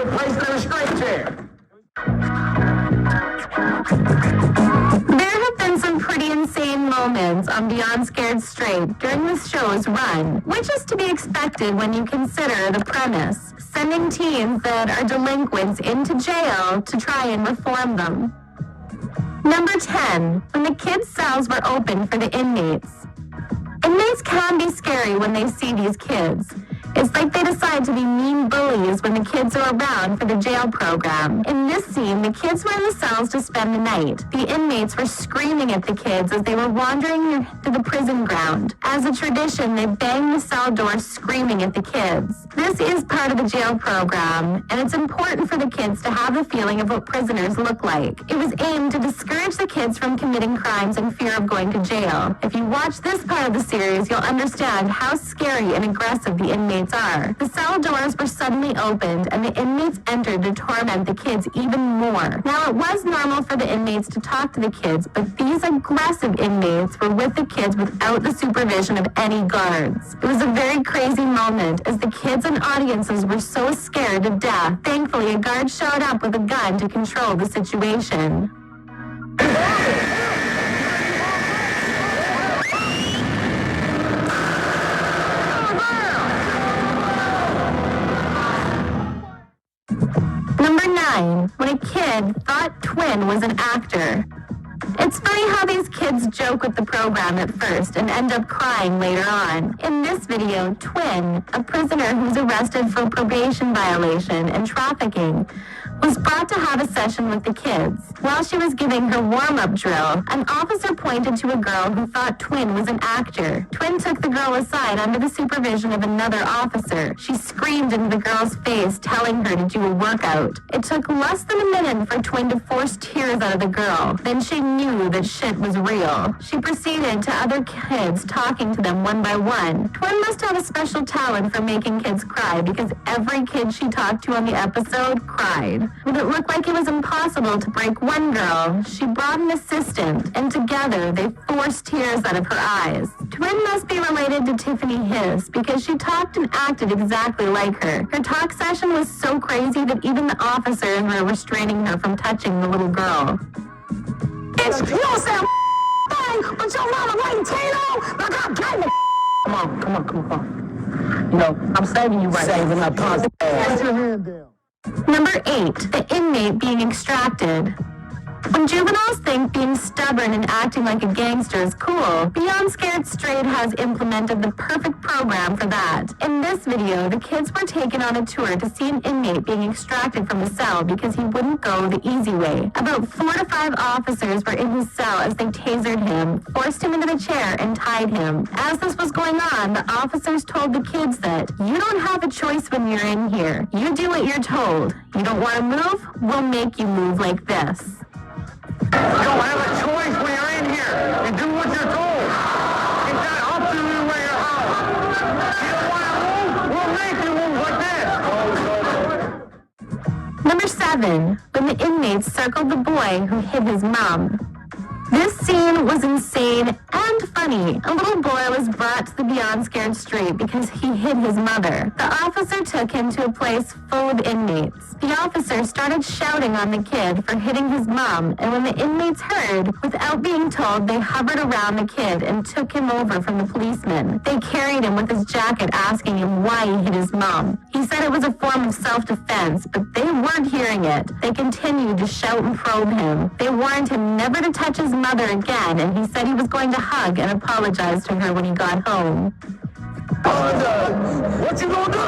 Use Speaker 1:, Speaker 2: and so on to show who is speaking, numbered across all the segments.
Speaker 1: were placed in a restraint chair.
Speaker 2: There have been some pretty insane moments on Beyond Scared Straight during this show's run, which is to be expected when you consider the premise, sending teens that are delinquents into jail to try and reform them. Number 10, when the kids' cells were open for the inmates. Inmates can be scary when they see these kids. It's like they decide to be mean bullies when the kids are around for the jail program. In this scene, the kids were in the cells to spend the night. The inmates were screaming at the kids as they were wandering through the prison ground. As a tradition, they banged the cell doors screaming at the kids. This is part of the jail program, and it's important for the kids to have the feeling of what prisoners look like. It was aimed to discourage the kids from committing crimes and fear of going to jail. If you watch this part of the series, you'll understand how scary and aggressive the inmates are. The cell doors were suddenly opened and the inmates entered to torment the kids even more. Now, it was normal for the inmates to talk to the kids, but these aggressive inmates were with the kids without the supervision of any guards. It was a very crazy moment as the kids and audiences were so scared to death. Thankfully, a guard showed up with a gun to control the situation. Number 9, when a kid thought Twin was an actor. It's funny how these kids joke with the program at first and end up crying later on. In this video, Twin, a prisoner who's arrested for probation violation and trafficking, was brought to have a session with the kids. While she was giving her warm-up drill, an officer pointed to a girl who thought Twin was an actor. Twin took the girl aside under the supervision of another officer. She screamed into the girl's face, telling her to do a workout. It took less than a minute for Twin to force tears out of the girl. Then she knew that shit was real. She proceeded to other kids, talking to them one by one. Twin must have a special talent for making kids cry because every kid she talked to on the episode cried. When it looked like it was impossible to break one girl, she brought an assistant, and together they forced tears out of her eyes. Twin must be related to Tiffany Hiss because she talked and acted exactly like her. Her talk session was so crazy that even the officers were restraining her from touching the little girl.
Speaker 1: Bitch, you don't say a thing, but your mama waiting Tino. Like I got the Come on. You know, I'm saving you right now. Saving up, put your hand down.
Speaker 2: Number 8, the inmate being extracted. When juveniles think being stubborn and acting like a gangster is cool, Beyond Scared Straight has implemented the perfect program for that. In this video, the kids were taken on a tour to see an inmate being extracted from the cell because he wouldn't go the easy way. About 4 to 5 officers were in his cell as they tasered him, forced him into the chair, and tied him. As this was going on, the officers told the kids that, you don't have a choice when you're in here. You do what you're told. You don't want to move? We'll make you move like this.
Speaker 1: You don't have a choice when you're in here. You do what you're told. It's not up to you where you're out. You don't want to move? We'll make you move like this.
Speaker 2: Number 7, when the inmates circled the boy who hit his mom. This scene was insane and funny. A little boy was brought to the Beyond Scared Straight because he hit his mother. The officer took him to a place full of inmates. The officer started shouting on the kid for hitting his mom, and when the inmates heard, without being told, they hovered around the kid and took him over from the policeman. They carried him with his jacket, asking him why he hit his mom. He said it was a form of self-defense, but they weren't hearing it. They continued to shout and probe him. They warned him never to touch his mother again, and he said he was going to hug and apologize to her when he got home.
Speaker 1: What you gonna do?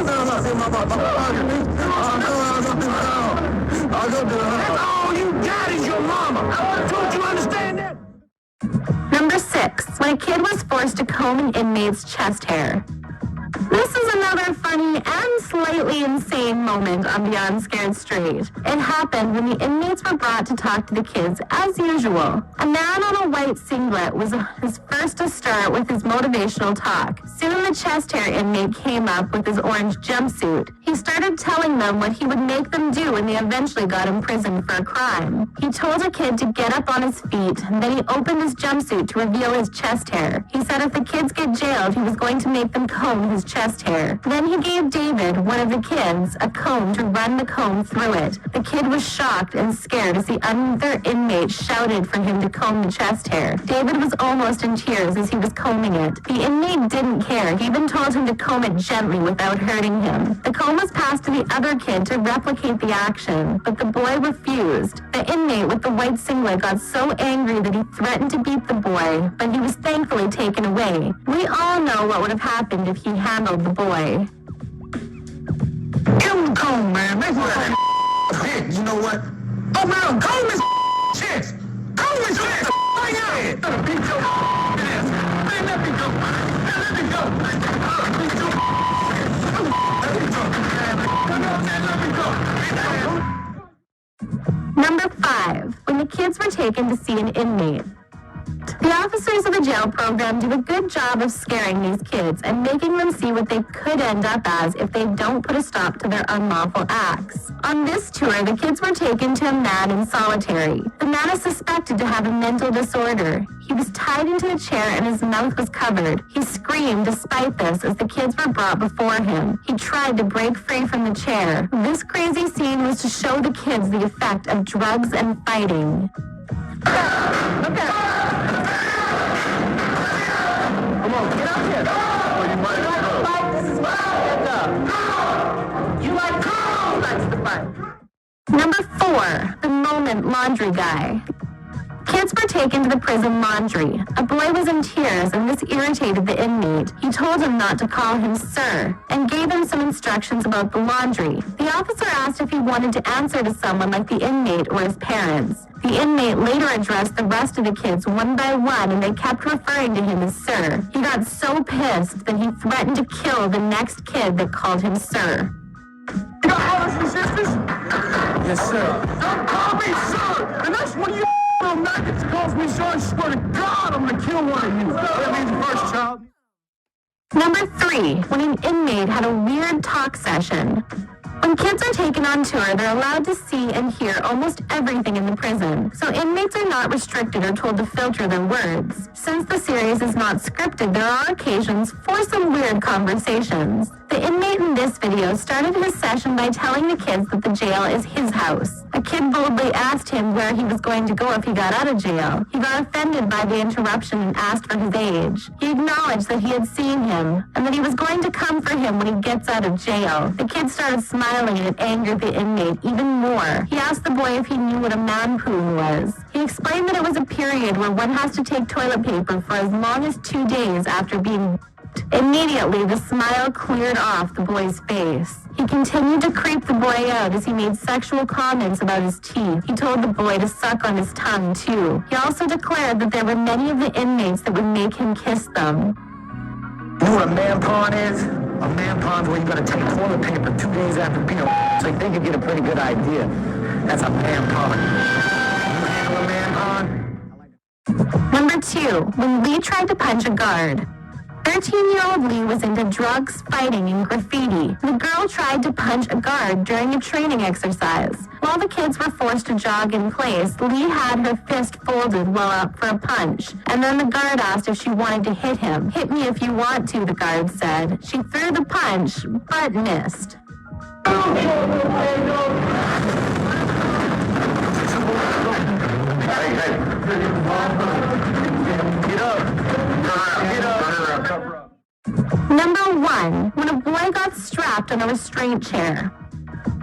Speaker 1: That's all you got is your mama. Don't you understand that?
Speaker 2: Number 6, when a kid was forced to comb an inmate's chest hair. This is another funny and slightly insane moment on Beyond Scared Straight. It happened when the inmates were brought to talk to the kids as usual. A man on a white singlet was his first to start with his motivational talk. Soon the chest hair inmate came up with his orange jumpsuit. He started telling them what he would make them do when they eventually got imprisoned for a crime. He told a kid to get up on his feet, and then he opened his jumpsuit to reveal his chest hair. He said if the kids get jailed, he was going to make them comb his chest hair. Then he gave David, one one of the kids a comb to run the comb through it. The kid was shocked and scared as the other inmate shouted for him to comb the chest hair. David was almost in tears as he was combing it. The inmate didn't care. He even told him to comb it gently without hurting him. The comb was passed to the other kid to replicate the action, but the boy refused. The inmate with the white singlet got so angry that he threatened to beat the boy, but he was thankfully taken away. We all know what would have happened if he handled the boy.
Speaker 1: Give him the comb, man. Make him shit. You know what? Oh, man, comb his chest. Comb his chest. Right here. Beat your ass. Man, let me go. Man, let me go. Beat your let me go. Come on, man, let me go.
Speaker 2: Number 5. When the kids were taken to see an inmate. The officers of the jail program do a good job of scaring these kids and making them see what they could end up as if they don't put a stop to their unlawful acts. On this tour, the kids were taken to a man in solitary. The man is suspected to have a mental disorder. He was tied into a chair and his mouth was covered. He screamed despite this as the kids were brought before him. He tried to break free from the chair. This crazy scene was to show the kids the effect of drugs and fighting.
Speaker 1: Come on, get up here. Oh, you might as well.
Speaker 2: Fight, this is what I You like to fight. Number 4, the moment laundry guy. Kids were taken to the prison laundry. A boy was in tears and this irritated the inmate. He told him not to call him sir and gave him some instructions about the laundry. The officer asked if he wanted to answer to someone like the inmate or his parents. The inmate later addressed the rest of the kids one by one and they kept referring to him as sir. He got so pissed that he threatened to kill the next kid that called him sir.
Speaker 1: You got brothers and sisters? Yes, sir. Don't call me sir! And that's when you little maggots calls me sir, I swear to God I'm gonna kill one of you. That means first child.
Speaker 2: Number 3, when an inmate had a weird talk session. When kids are taken on tour, they're allowed to see and hear almost everything in the prison, so inmates are not restricted or told to filter their words. Since the series is not scripted, there are occasions for some weird conversations. The inmate in this video started his session by telling the kids that the jail is his house. A kid boldly asked him where he was going to go if he got out of jail. He got offended by the interruption and asked for his age. He acknowledged that he had seen him and that he was going to come for him when he gets out of jail. The kid started smiling and it angered the inmate even more. He asked the boy if he knew what a manpoon was. He explained that it was a period where one has to take toilet paper for as long as 2 days after being. Immediately, the smile cleared off the boy's face. He continued to creep the boy out as he made sexual comments about his teeth. He told the boy to suck on his tongue, too. He also declared that there were many of the inmates that would make him kiss them.
Speaker 1: You know what a man pawn is? A man pawn's where you gotta take toilet paper 2 days after being so you think you get a pretty good idea. That's a man pawn. You handle a man pawn?
Speaker 2: Number 2, when Lee tried to punch a guard. 13-year-old Lee was into drugs, fighting, and graffiti. The girl tried to punch a guard during a training exercise. While the kids were forced to jog in place, Lee had her fist folded while up for a punch. And then the guard asked if she wanted to hit him. "Hit me if you want to," the guard said. She threw the punch, but missed.
Speaker 1: Get up. Get up.
Speaker 2: Number 1, when a boy got strapped on a restraint chair.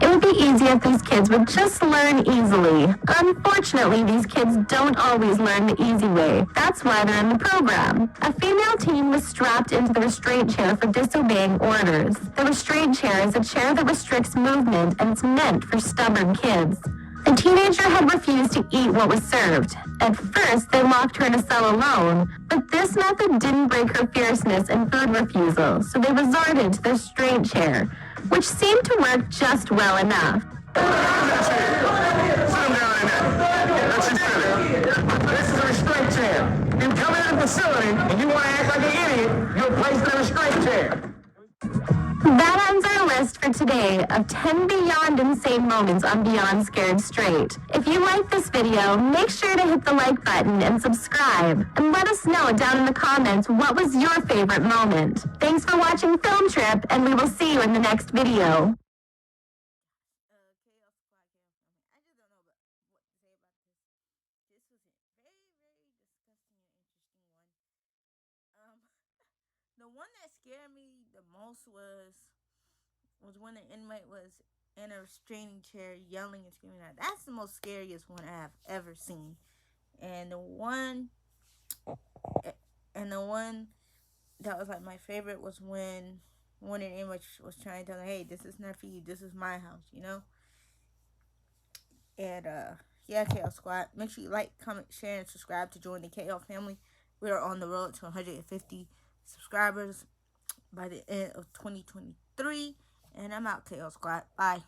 Speaker 2: It would be easy if these kids would just learn easily. Unfortunately, these kids don't always learn the easy way. That's why they're in the program. A female teen was strapped into the restraint chair for disobeying orders. The restraint chair is a chair that restricts movement and it's meant for stubborn kids. The teenager had refused to eat what was served. At first, they locked her in a cell alone, but this method didn't break her fierceness and food refusal, so they resorted to the restraint chair, which seemed to work just well enough.
Speaker 1: That's it. Sit him down in there. That's your center. This is a restraint chair. You come in the facility and you want to act like an idiot, you're placed in a restraint chair.
Speaker 2: That ends our list for today of 10 beyond insane moments on Beyond Scared Straight. If you like this video, make sure to hit the like button and subscribe. And let us know down in the comments what was your favorite moment. Thanks for watching Film Trip, and we will see you in the next video.
Speaker 3: The one that scared me the most was when the inmate was in a restraining chair yelling and screaming out. That's the most scariest one I have ever seen. And the one that was like my favorite was when one of the inmates was trying to tell her, hey, this is not for you, this is my house, you know? And yeah, KL Squad, make sure you like, comment, share, and subscribe to join the KL family. We are on the road to 150 subscribers by the end of 2023. And I'm out, KL Squad. Bye.